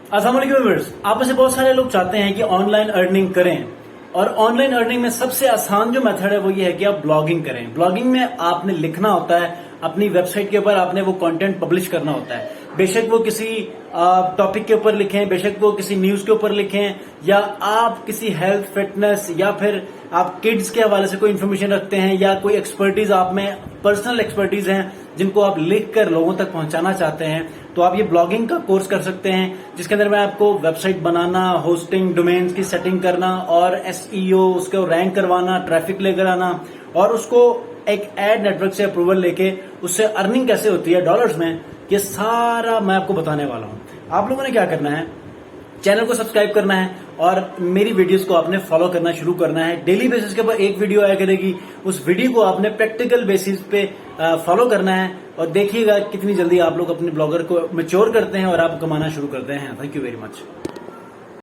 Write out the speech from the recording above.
अस्सलाम वालेकुम व्यूअर्स, आप में से बहुत सारे लोग चाहते हैं कि ऑनलाइन अर्निंग करें और ऑनलाइन अर्निंग में सबसे आसान जो मेथड है वो ये है कि आप ब्लॉगिंग करें। ब्लॉगिंग में आपने लिखना होता है, अपनी वेबसाइट के ऊपर आपने वो कंटेंट पब्लिश करना होता है। बेशक वो किसी टॉपिक के ऊपर लिखें, बेशक वो किसी न्यूज के ऊपर लिखें, या आप किसी हेल्थ फिटनेस या फिर आप किड्स के हवाले से कोई इन्फॉर्मेशन रखते हैं, या कोई एक्सपर्टीज आप में पर्सनल एक्सपर्टीज हैं जिनको आप लिख कर लोगों तक पहुंचाना चाहते हैं, तो आप ये ब्लॉगिंग का कोर्स कर सकते हैं, जिसके अंदर मैं आपको वेबसाइट बनाना, होस्टिंग, डोमेन्स की सेटिंग करना और एसईओ उसको रैंक करवाना, ट्रैफिक लेकर आना और उसको एक एड नेटवर्क से अप्रूवल लेके उससे अर्निंग कैसे होती है डॉलर्स में, ये सारा मैं आपको बताने वाला हूं। आप लोगों ने क्या करना है, चैनल को सब्सक्राइब करना है और मेरी वीडियोस को आपने फॉलो करना शुरू करना है। डेली बेसिस के ऊपर एक वीडियो आया करेगी, उस वीडियो को आपने प्रैक्टिकल बेसिस पे फॉलो करना है और देखिएगा कितनी जल्दी आप लोग अपने ब्लॉगर को मैच्योर करते हैं और आप कमाना शुरू करते हैं। Thank you very much.